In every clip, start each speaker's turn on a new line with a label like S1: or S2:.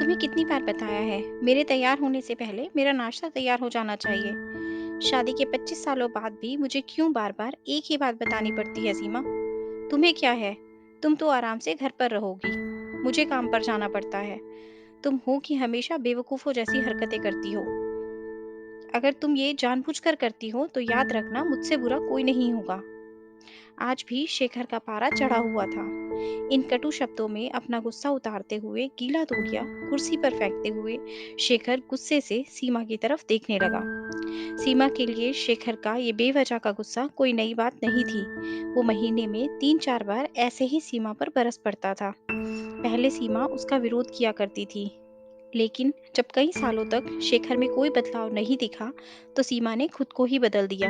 S1: तुम्हें कितनी बार बताया है, मेरे तैयार होने से पहले मेरा नाश्ता तैयार हो जाना चाहिए। शादी के 25 सालों बाद भी मुझे क्यों बार-बार एक ही बात बतानी पड़ती है सीमा? तुम्हें क्या है? तुम तो आराम से घर पर रहोगी। मुझे काम पर जाना पड़ता है। तुम हो कि हमेशा बेवकूफ़ों जैसी हरकतें करती हो। अगर तुम ये जानबूझकर करती हो तो याद रखना मुझसे बुरा कोई नहीं होगा। आज भी शेखर का पारा चढ़ा हुआ था। इन कटु शब्दों में अपना गुस्सा उतारते हुए गीला तौलिया कुर्सी पर फेंकते हुए शेखर गुस्से से सीमा की तरफ देखने लगा। सीमा के लिए शेखर का ये बेवजह का गुस्सा कोई नई बात नहीं थी। वो महीने में 3-4 बार ऐसे ही सीमा पर बरस पड़ता था। पहले सीमा उसका विरोध किया करती थी, लेकिन जब कई सालों तक शेखर में कोई बदलाव नहीं दिखा, तो सीमा ने खुद को ही बदल दिया।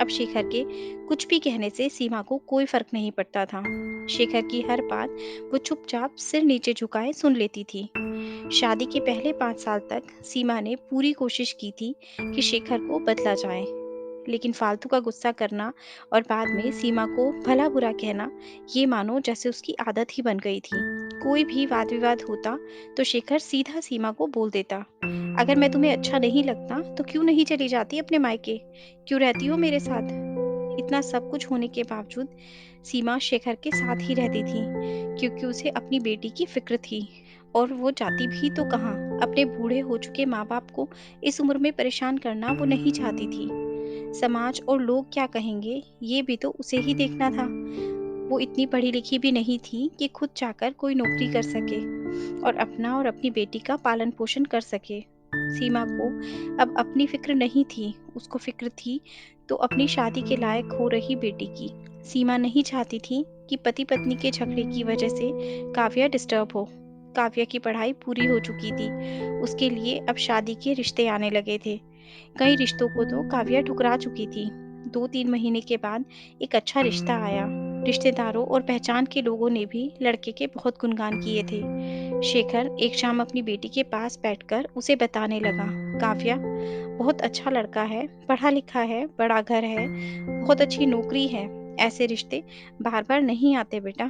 S1: अब शेखर के कुछ भी कहने से सीमा को कोई फर्क नहीं पड़ता था। शेखर की हर बात वो चुपचाप सिर नीचे झुकाए सुन लेती थी। शादी के पहले 5 साल तक सीमा ने पूरी कोशिश की थी कि शेखर को बदला जाए, लेकिन फालतू का गुस्सा करना और बाद में सीमा को भला बुरा कहना, ये मानो जैसे उसकी आदत ही बन गई थी। कोई भी वाद विवाद होता तो शेखर सीधा सीमा को बोल देता, अगर मैं तुम्हें अच्छा नहीं लगता तो क्यों नहीं चली जाती अपने मायके, क्यों रहती हो मेरे साथ? इतना सब कुछ होने के बावजूद सीमा शेखर के साथ ही रहती थी, क्योंकि उसे अपनी बेटी की फिक्र थी। और वो जाती भी तो कहाँ, अपने बूढ़े हो चुके माँ बाप को इस उम्र में परेशान करना वो नहीं चाहती थी। समाज और लोग क्या कहेंगे, ये भी तो उसे ही देखना था। वो इतनी पढ़ी लिखी भी नहीं थी कि खुद जाकर कोई नौकरी कर सके और अपना और अपनी बेटी का पालन पोषण कर सके। सीमा को अब अपनी फिक्र नहीं थी, उसको फिक्र थी तो अपनी शादी के लायक हो रही बेटी की। सीमा नहीं चाहती थी कि पति पत्नी के झगड़े की वजह से काव्या डिस्टर्ब हो। काव्या की पढ़ाई पूरी हो चुकी थी, उसके लिए अब शादी के रिश्ते आने लगे थे। कई रिश्तों को तो काव्या ठुकरा चुकी थी। 2-3 महीने के बाद एक अच्छा रिश्ता आया। रिश्तेदारों और पहचान के लोगों ने भी लड़के के बहुत गुणगान किए थे। शेखर एक शाम अपनी बेटी के पास बैठकर उसे बताने लगा, काव्या, बहुत अच्छा लड़का है, पढ़ा लिखा है, बड़ा घर है, बहुत अच्छी नौकरी है। ऐसे रिश्ते बार-बार नहीं आते बेटा।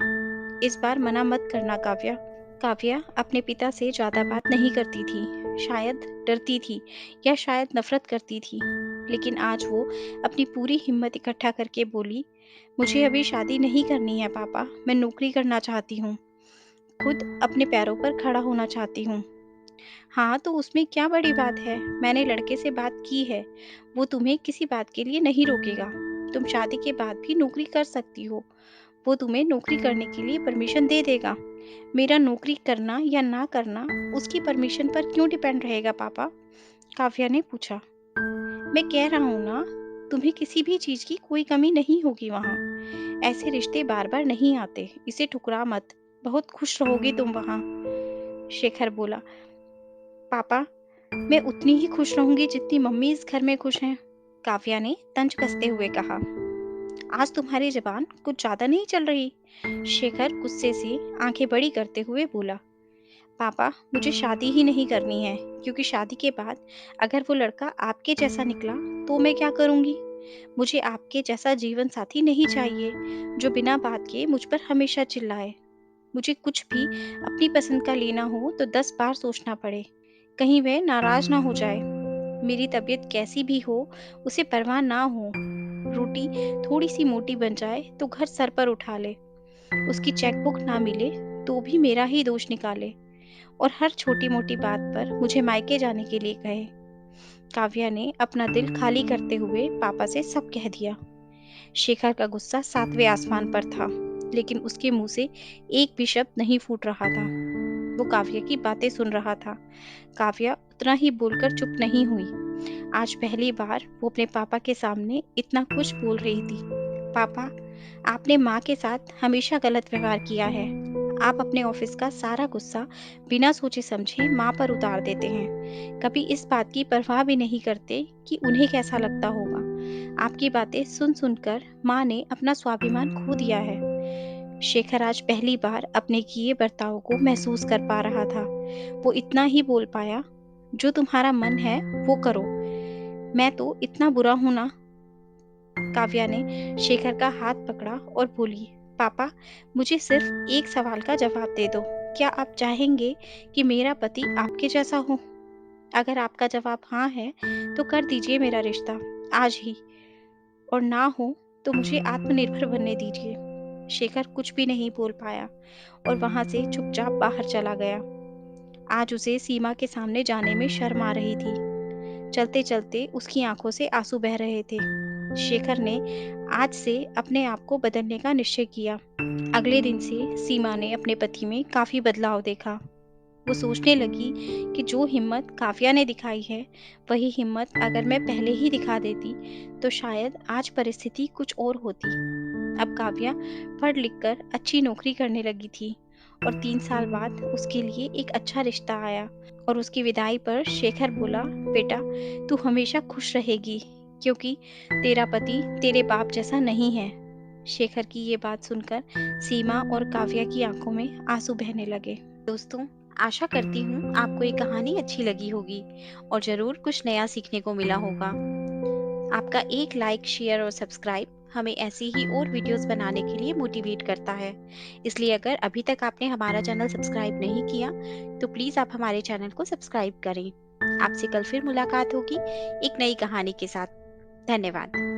S1: इस बार मना मत करना काव्या। काव्या अपने पिता से ज़्यादा बात नहीं करती थी। शायद डरती थी या शायद नफ़रत करती थी। लेकिन आज वो अपनी पूरी हिम्मत इकट्ठा करके बोली, मुझे अभी शादी नहीं करनी है पापा, मैं नौकरी करना चाहती हूँ। खुद अपने पैरों पर खड़ा होना चाहती हूँ। हाँ, तो उसमें क्या बड़ी बात है? मैंने लड़के से बात की है। वो तुम्हें किसी बात के लिए नहीं रोकेगा। तुम शादी के बाद भी नौकरी कर सकती हो। वो तुम्हें नौकरी करने के लिए परमिशन दे देगा। मेरा नौकरी करना या ना करना उसकी परमिशन पर क्यों डिपेंड रहेगा पापा? काव्या ने पूछा। मैं कह रहा हूँ ना, तुम्हें किसी भी चीज़ की कोई कमी नहीं होगी वहाँ। ऐसे रिश्ते बार-बार नहीं आते, इसे ठुकरा मत। बहुत खुश रहोगी तुम वहाँ। शेखर बोला, पापा, मैं उतनी ही खुश रहूंगी जितनी मम्मी इस घर में खुश हैं। काव्या ने तंज कसते हुए कहा, आज तुम्हारी ज़बान कुछ ज़्यादा नहीं चल रही? शेखर गुस्से से आंखें बड़ी करते हुए बोला, पापा, मुझे शादी ही नहीं करनी है, क्योंकि शादी के बाद अगर वो लड़का आपके जैसा निकला तो मैं क्या करूंगी? मुझे आपके जैसा जीवन साथी नहीं चाहिए, जो बिना बात के मुझ पर हमेशा चिल्लाए। मुझे कुछ भी अपनी पसंद का लेना हो तो 10 बार सोचना पड़े, कहीं वह नाराज ना हो जाए। मेरी तबीयत कैसी भी हो, उसे परवाह ना हो। रोटी थोड़ी सी मोटी बन जाए तो घर सर पर उठा ले, उसकी चेकबुक ना मिले तो भी मेरा ही दोष निकाले और हर छोटी मोटी बात पर मुझे मायके जाने के लिए कहे। काव्या ने अपना दिल खाली करते हुए पापा से सब कह दिया। शेखर का गुस्सा 7वें आसमान पर था, लेकिन उसके मुंह से एक भी शब्द नहीं फूट रहा था। वो काव्या की बातें सुन रहा था। काव्या उतना ही बोलकर चुप नहीं हुई। आज पहली बार वो अपने पापा के सामने इतना कुछ बोल रही थी। पापा, आपने माँ के साथ हमेशा गलत व्यवहार किया है। आप अपने ऑफिस का सारा गुस्सा बिना सोचे समझे माँ पर उतार देते हैं। कभी इस बात की परवाह भी नहीं करते कि उन्हें कैसा लगता होगा। आपकी बातें सुन सुनकर माँ ने अपना स्वाभिमान खो दिया है। शेखर आज पहली बार अपने किए बर्ताव को महसूस कर पा रहा था। वो इतना ही बोल पाया, जो तुम्हारा मन है वो करो, मैं तो इतना बुरा हूं ना? काव्या ने शेखर का हाथ पकड़ा और बोली, पापा, मुझे सिर्फ एक सवाल का जवाब दे दो। क्या आप चाहेंगे कि मेरा पति आपके जैसा हो? अगर आपका जवाब हाँ है, तो कर दीजिए मेरा रिश्ता आज ही, और ना हो तो मुझे आत्मनिर्भर बनने दीजिए। शेखर कुछ भी नहीं बोल पाया और वहां से चुपचाप बाहर चला गया। आज उसे सीमा के सामने जाने में शर्म आ रही थी। चलते-चलते उसकी आंखों से आंसू बह रहे थे। शेखर ने आज से अपने आप को बदलने का निश्चय किया। अगले दिन से सीमा ने अपने पति में काफी बदलाव देखा। वो सोचने लगी कि जो हिम्मत काव्या ने दिखाई है, वही हिम्मत अगर मैं पहले ही दिखा देती, तो शायद आज परिस्थिति कुछ और होती। अब काव्या पढ़ लिख कर अच्छी नौकरी करने लगी थी और 3 साल बाद उसके लिए एक अच्छा रिश्ता आया। और उसकी विदाई पर शेखर बोला, बेटा, तू हमेशा खुश रहेगी, क्योंकि तेरा पति तेरे बाप जैसा नहीं है। शेखर की ये बात सुनकर सीमा और काव्या की आंखों में आंसू बहने लगे। दोस्तों, आशा करती हूँ आपको ये कहानी अच्छी लगी होगी और ज़रूर कुछ नया सीखने को मिला होगा। आपका एक लाइक, शेयर और सब्सक्राइब हमें ऐसी ही और वीडियोस बनाने के लिए मोटिवेट करता है। इसलिए अगर अभी तक आपने हमारा चैनल सब्सक्राइब नहीं किया, तो प्लीज़ आप हमारे चैनल को सब्सक्राइब करें। आपसे कल फिर मुलाकात होगी एक नई कहानी के साथ। धन्यवाद।